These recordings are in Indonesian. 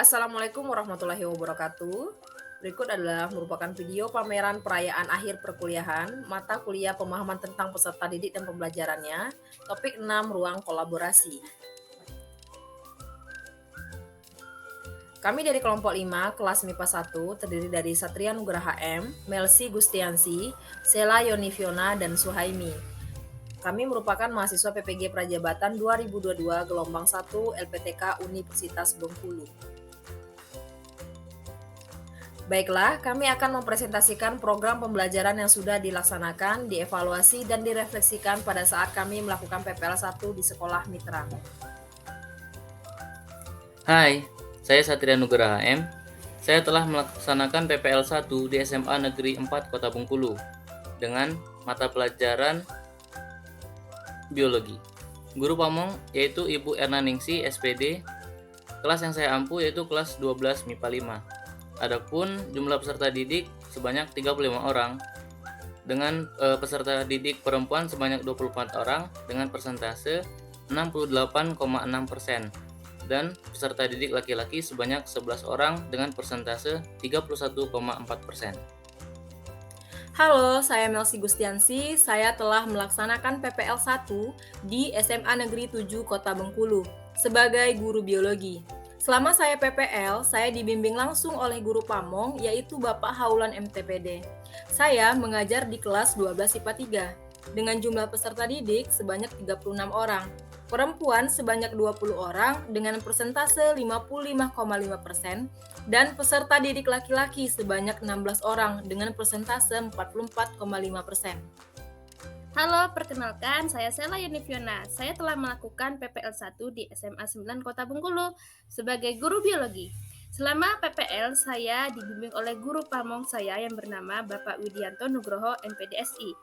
Assalamualaikum warahmatullahi wabarakatuh. Berikut adalah merupakan video pameran perayaan akhir perkuliahan, mata kuliah pemahaman tentang peserta didik dan pembelajarannya, topik 6 ruang kolaborasi. Kami dari kelompok 5, kelas MIPA 1, terdiri dari Satria Nugraha M, Melsi Gustiansi, Sela Yonifiona, dan Suhaimi. Kami merupakan mahasiswa PPG Prajabatan 2022 gelombang 1 LPTK Universitas Bengkulu. Baiklah, kami akan mempresentasikan program pembelajaran yang sudah dilaksanakan, dievaluasi, dan direfleksikan pada saat kami melakukan PPL 1 di sekolah mitra. Hai, saya Satria Nugraha M. Saya telah melaksanakan PPL 1 di SMA Negeri 4 Kota Bengkulu dengan mata pelajaran biologi. Guru pamong yaitu Ibu Erna Ningsi, SPD. Kelas yang saya ampu yaitu kelas 12 MIPA 5. Adapun jumlah peserta didik sebanyak 35 orang dengan peserta didik perempuan sebanyak 24 orang dengan persentase 68,6%. Dan peserta didik laki-laki sebanyak 11 orang dengan persentase 31,4%. Halo, saya Melsi Gustiansi. Saya telah melaksanakan PPL 1 di SMA Negeri 7 Kota Bengkulu sebagai guru biologi. Selama saya PPL, saya dibimbing langsung oleh guru pamong yaitu Bapak Haulan MTPD. Saya mengajar di kelas 12 IPA 3 dengan jumlah peserta didik sebanyak 36 orang. Perempuan sebanyak 20 orang dengan persentase 55,5% dan peserta didik laki-laki sebanyak 16 orang dengan persentase 44,5%. Halo, perkenalkan saya Sela Yunifiona. Saya telah melakukan PPL 1 di SMA 9 Kota Bengkulu sebagai guru biologi. Selama PPL, saya dibimbing oleh guru pamong saya yang bernama Bapak Widianto Nugroho MPDSI.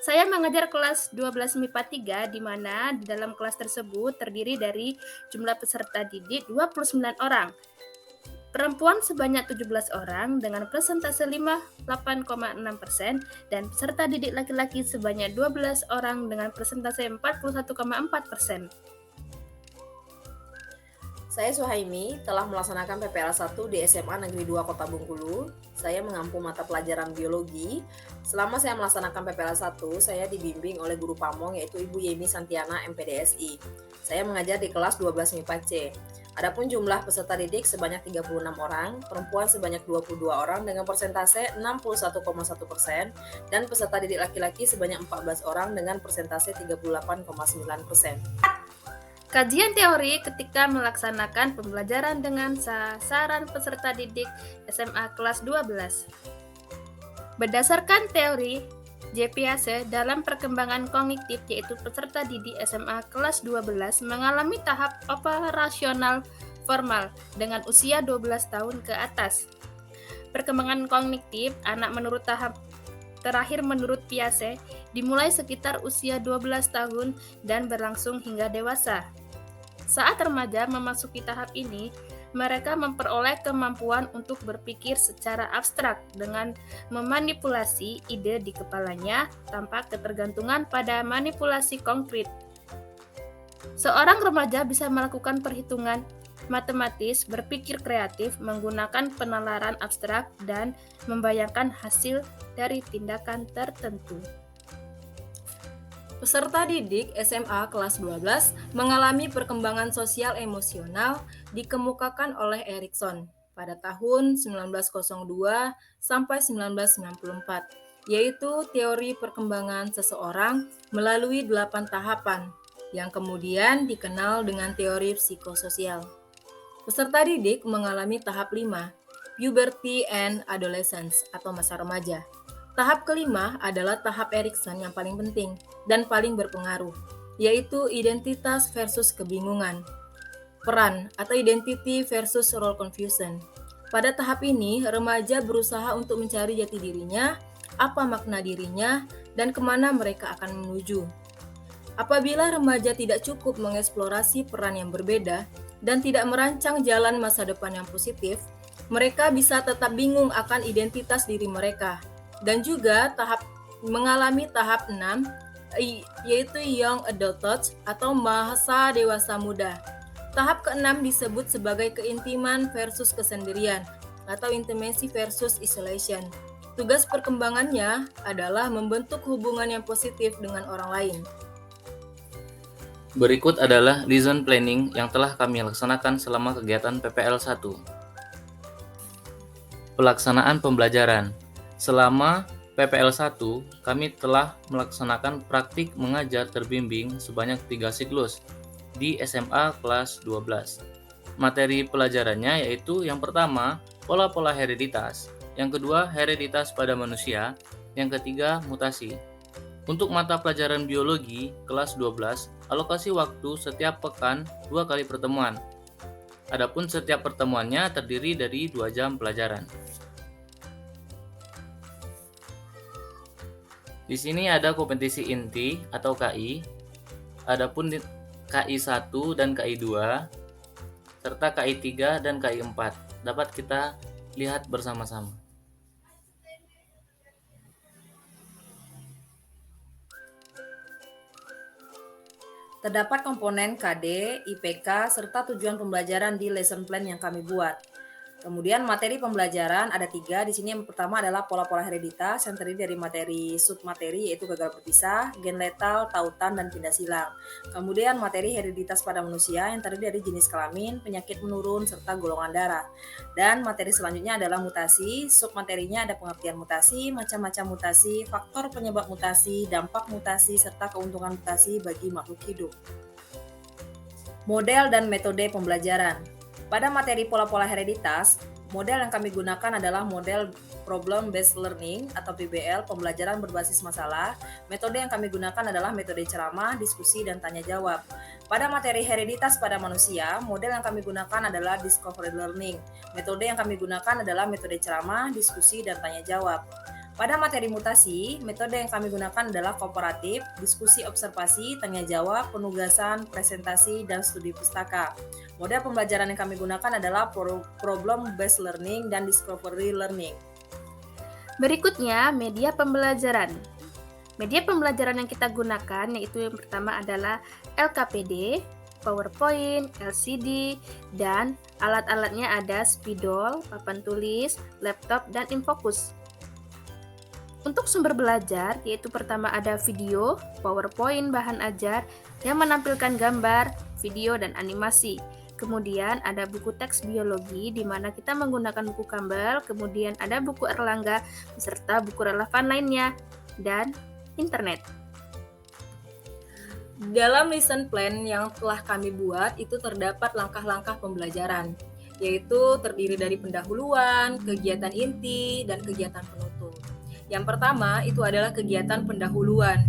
Saya mengajar kelas 12 MIPA 3 di mana di dalam kelas tersebut terdiri dari jumlah peserta didik 29 orang. Perempuan sebanyak 17 orang dengan persentase 58,6% dan peserta didik laki-laki sebanyak 12 orang dengan persentase 41,4%. Saya Suhaimi telah melaksanakan PPL 1 di SMA Negeri 2 Kota Bengkulu. Saya mengampu mata pelajaran biologi. Selama saya melaksanakan PPL 1, saya dibimbing oleh guru pamong yaitu Ibu Yemi Santiana MPDSI. Saya mengajar di kelas 12 MIPA C. Adapun jumlah peserta didik sebanyak 36 orang, perempuan sebanyak 22 orang dengan persentase 61,1% dan peserta didik laki-laki sebanyak 14 orang dengan persentase 38,9%. Kajian teori ketika melaksanakan pembelajaran dengan sasaran peserta didik SMA kelas 12. Berdasarkan teori J. Piaget dalam perkembangan kognitif yaitu peserta didik SMA kelas 12 mengalami tahap operasional formal dengan usia 12 tahun ke atas. Perkembangan kognitif anak menurut tahap terakhir menurut Piaget dimulai sekitar usia 12 tahun dan berlangsung hingga dewasa. Saat remaja memasuki tahap ini, mereka memperoleh kemampuan untuk berpikir secara abstrak dengan memanipulasi ide di kepalanya tanpa ketergantungan pada manipulasi konkret. Seorang remaja bisa melakukan perhitungan matematis, berpikir kreatif, menggunakan penalaran abstrak, dan membayangkan hasil dari tindakan tertentu. Peserta didik SMA kelas 12 mengalami perkembangan sosial emosional dikemukakan oleh Erikson pada tahun 1902 sampai 1994, yaitu teori perkembangan seseorang melalui 8 tahapan yang kemudian dikenal dengan teori psikososial. Peserta didik mengalami tahap 5, puberty and adolescence atau masa remaja. Tahap kelima adalah tahap Erikson yang paling penting dan paling berpengaruh, yaitu identitas versus kebingungan. Peran atau identity versus role confusion. Pada tahap ini, remaja berusaha untuk mencari jati dirinya, apa makna dirinya, dan kemana mereka akan menuju. Apabila remaja tidak cukup mengeksplorasi peran yang berbeda dan tidak merancang jalan masa depan yang positif, mereka bisa tetap bingung akan identitas diri mereka. Dan juga mengalami tahap 6, yaitu young adulthood atau masa dewasa muda. Tahap keenam disebut sebagai keintiman versus kesendirian atau intimacy versus isolation. Tugas perkembangannya adalah membentuk hubungan yang positif dengan orang lain. Berikut adalah lesson planning yang telah kami laksanakan selama kegiatan PPL 1. Pelaksanaan pembelajaran. Selama PPL 1, kami telah melaksanakan praktik mengajar terbimbing sebanyak 3 siklus di SMA kelas 12. Materi pelajarannya yaitu yang pertama, pola-pola hereditas, yang kedua, hereditas pada manusia, yang ketiga, mutasi. Untuk mata pelajaran biologi kelas 12, alokasi waktu setiap pekan 2 kali pertemuan. Adapun setiap pertemuannya terdiri dari 2 jam pelajaran. Di sini ada kompetisi inti atau KI, adapun KI 1 dan KI 2, serta KI 3 dan KI 4. Dapat kita lihat bersama-sama. Terdapat komponen KD, IPK, serta tujuan pembelajaran di lesson plan yang kami buat. Kemudian materi pembelajaran ada 3. Di sini yang pertama adalah pola-pola hereditas yang terdiri dari materi submateri yaitu gagal berpisah, gen letal, tautan, dan pindah silang. Kemudian materi hereditas pada manusia yang terdiri dari jenis kelamin, penyakit menurun, serta golongan darah. Dan materi selanjutnya adalah mutasi. Submaterinya ada pengertian mutasi, macam-macam mutasi, faktor penyebab mutasi, dampak mutasi, serta keuntungan mutasi bagi makhluk hidup. Model dan metode pembelajaran. Pada materi pola-pola hereditas, model yang kami gunakan adalah model Problem Based Learning atau PBL, pembelajaran berbasis masalah. Metode yang kami gunakan adalah metode ceramah, diskusi, dan tanya jawab. Pada materi hereditas pada manusia, model yang kami gunakan adalah Discovery Learning. Metode yang kami gunakan adalah metode ceramah, diskusi, dan tanya jawab. Pada materi mutasi, metode yang kami gunakan adalah kooperatif, diskusi observasi, tanya jawab, penugasan, presentasi, dan studi pustaka. Model pembelajaran yang kami gunakan adalah Problem Based Learning dan Discovery Learning. Berikutnya, media pembelajaran. Media pembelajaran yang kita gunakan yaitu yang pertama adalah LKPD, PowerPoint, LCD, dan alat-alatnya ada spidol, papan tulis, laptop, dan infocus. Untuk sumber belajar, yaitu pertama ada video, PowerPoint, bahan ajar yang menampilkan gambar, video, dan animasi. Kemudian ada buku teks biologi di mana kita menggunakan buku Campbell, kemudian ada buku Erlangga beserta buku relevan lainnya, dan internet. Dalam lesson plan yang telah kami buat itu terdapat langkah-langkah pembelajaran, yaitu terdiri dari pendahuluan, kegiatan inti, dan kegiatan penutup. Yang pertama itu adalah kegiatan pendahuluan.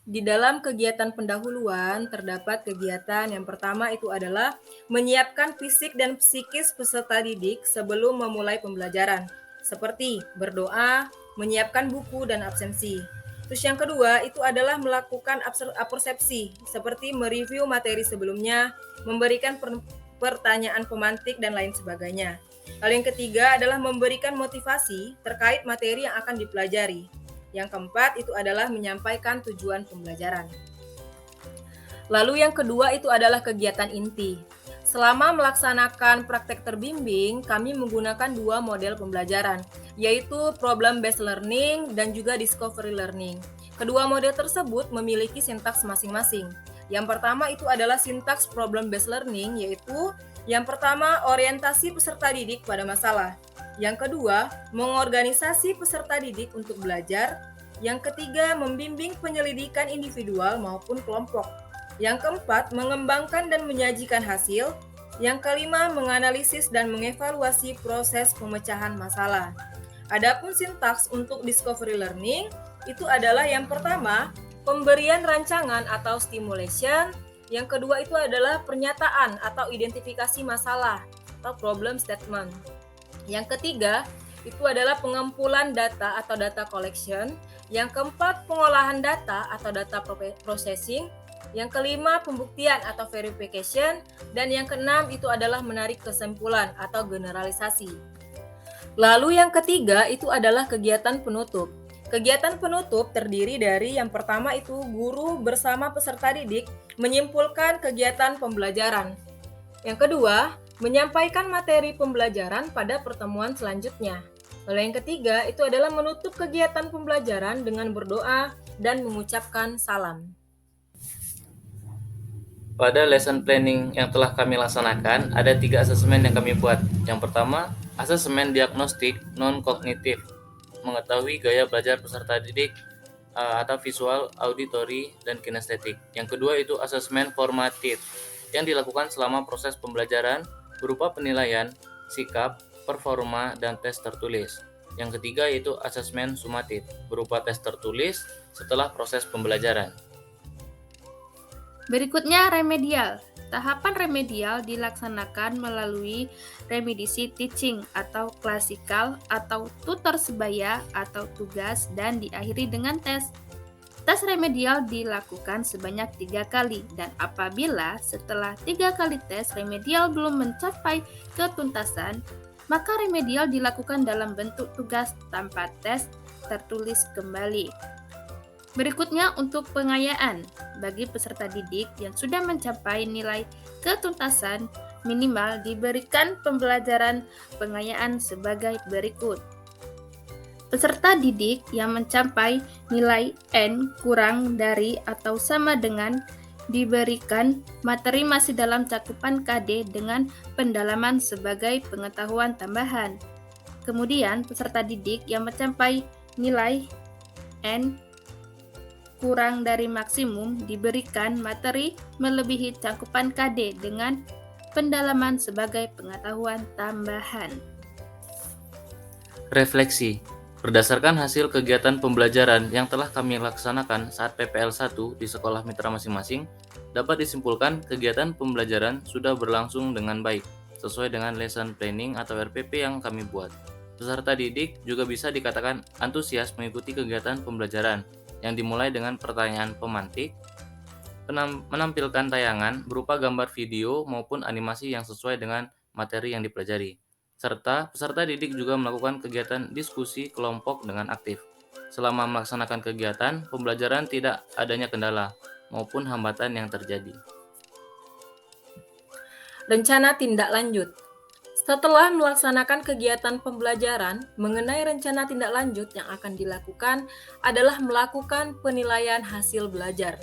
Di dalam kegiatan pendahuluan terdapat kegiatan yang pertama itu adalah menyiapkan fisik dan psikis peserta didik sebelum memulai pembelajaran, seperti berdoa, menyiapkan buku, dan absensi. Terus yang kedua itu adalah melakukan persepsi, seperti mereview materi sebelumnya, memberikan pertanyaan pemantik, dan lain sebagainya. Lalu yang ketiga adalah memberikan motivasi terkait materi yang akan dipelajari. Yang keempat itu adalah menyampaikan tujuan pembelajaran. Lalu yang kedua itu adalah kegiatan inti. Selama melaksanakan praktek terbimbing, kami menggunakan 2 model pembelajaran, yaitu Problem Based Learning dan juga Discovery Learning. Kedua model tersebut memiliki sintaks masing-masing. Yang pertama itu adalah sintaks Problem Based Learning, yaitu yang pertama orientasi peserta didik pada masalah. Yang kedua, mengorganisasi peserta didik untuk belajar. Yang ketiga, membimbing penyelidikan individual maupun kelompok. Yang keempat, mengembangkan dan menyajikan hasil. Yang kelima, menganalisis dan mengevaluasi proses pemecahan masalah. Adapun sintaks untuk discovery learning itu adalah yang pertama, pemberian rancangan atau stimulation. Yang kedua itu adalah pernyataan atau identifikasi masalah atau problem statement. Yang ketiga, itu adalah pengumpulan data atau data collection. Yang keempat, pengolahan data atau data processing. Yang kelima, pembuktian atau verification. Dan yang keenam, itu adalah menarik kesimpulan atau generalisasi. Lalu yang ketiga, itu adalah kegiatan penutup. Kegiatan penutup terdiri dari yang pertama itu guru bersama peserta didik menyimpulkan kegiatan pembelajaran. Yang kedua, menyampaikan materi pembelajaran pada pertemuan selanjutnya. Lalu yang ketiga itu adalah menutup kegiatan pembelajaran dengan berdoa dan mengucapkan salam. Pada lesson planning yang telah kami laksanakan, ada 3 asesmen yang kami buat. Yang pertama, asesmen diagnostik non-kognitif, mengetahui gaya belajar peserta didik atau visual, auditory, dan kinestetik. Yang kedua itu asesmen formatif, yang dilakukan selama proses pembelajaran berupa penilaian, sikap, performa, dan tes tertulis. Yang ketiga yaitu asesmen sumatif, berupa tes tertulis setelah proses pembelajaran. Berikutnya remedial. Tahapan remedial dilaksanakan melalui remedisi teaching atau klasikal atau tutor sebaya atau tugas dan diakhiri dengan tes. Tes remedial dilakukan sebanyak 3 kali dan apabila setelah 3 kali tes remedial belum mencapai ketuntasan, maka remedial dilakukan dalam bentuk tugas tanpa tes tertulis kembali. Berikutnya untuk pengayaan. Bagi peserta didik yang sudah mencapai nilai ketuntasan minimal diberikan pembelajaran pengayaan sebagai berikut. Peserta didik yang mencapai nilai N kurang dari atau sama dengan diberikan materi masih dalam cakupan KD dengan pendalaman sebagai pengetahuan tambahan. Kemudian peserta didik yang mencapai nilai N kurang dari maksimum diberikan materi melebihi cakupan KD dengan pendalaman sebagai pengetahuan tambahan. Refleksi. Berdasarkan hasil kegiatan pembelajaran yang telah kami laksanakan saat PPL 1 di sekolah mitra masing-masing, dapat disimpulkan kegiatan pembelajaran sudah berlangsung dengan baik, sesuai dengan lesson planning atau RPP yang kami buat. Peserta didik juga bisa dikatakan antusias mengikuti kegiatan pembelajaran, yang dimulai dengan pertanyaan pemantik, menampilkan tayangan berupa gambar video maupun animasi yang sesuai dengan materi yang dipelajari, serta peserta didik juga melakukan kegiatan diskusi kelompok dengan aktif. Selama melaksanakan kegiatan, pembelajaran tidak adanya kendala maupun hambatan yang terjadi. Rencana tindak lanjut. Setelah melaksanakan kegiatan pembelajaran, mengenai rencana tindak lanjut yang akan dilakukan adalah melakukan penilaian hasil belajar.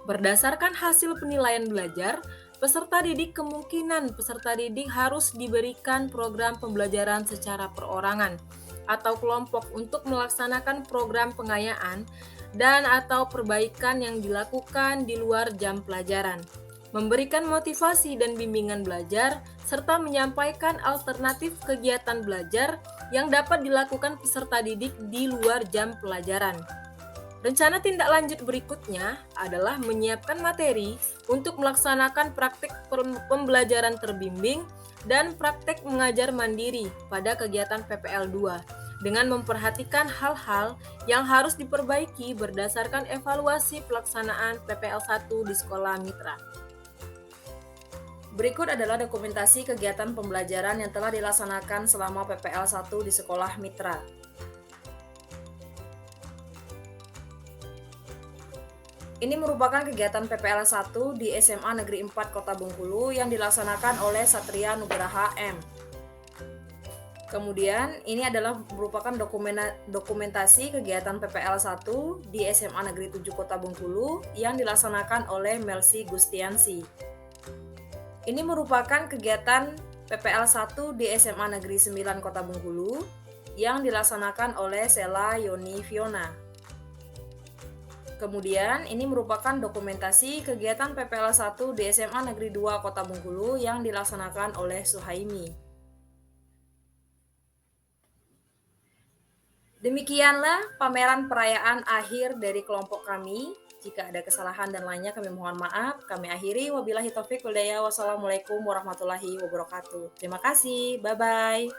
Berdasarkan hasil penilaian belajar, peserta didik kemungkinan peserta didik harus diberikan program pembelajaran secara perorangan atau kelompok untuk melaksanakan program pengayaan dan atau perbaikan yang dilakukan di luar jam pelajaran. Memberikan motivasi dan bimbingan belajar, serta menyampaikan alternatif kegiatan belajar yang dapat dilakukan peserta didik di luar jam pelajaran. Rencana tindak lanjut berikutnya adalah menyiapkan materi untuk melaksanakan praktik pembelajaran terbimbing dan praktek mengajar mandiri pada kegiatan PPL 2 dengan memperhatikan hal-hal yang harus diperbaiki berdasarkan evaluasi pelaksanaan PPL 1 di sekolah mitra. Berikut adalah dokumentasi kegiatan pembelajaran yang telah dilaksanakan selama PPL 1 di sekolah mitra. Ini merupakan kegiatan PPL 1 di SMA Negeri 4 Kota Bengkulu yang dilaksanakan oleh Satria Nugraha M. Kemudian ini adalah merupakan dokumentasi kegiatan PPL 1 di SMA Negeri 7 Kota Bengkulu yang dilaksanakan oleh Melsi Gustiansi. Ini merupakan kegiatan PPL 1 di SMA Negeri 9 Kota Bengkulu yang dilaksanakan oleh Sela Yoni Fiona. Kemudian ini merupakan dokumentasi kegiatan PPL 1 di SMA Negeri 2 Kota Bengkulu yang dilaksanakan oleh Suhaimi. Demikianlah pameran perayaan akhir dari kelompok kami. Jika ada kesalahan dan lainnya kami mohon maaf. Kami akhiri. Wabillahi taufik wal hidayah. Wassalamualaikum warahmatullahi wabarakatuh. Terima kasih. Bye-bye.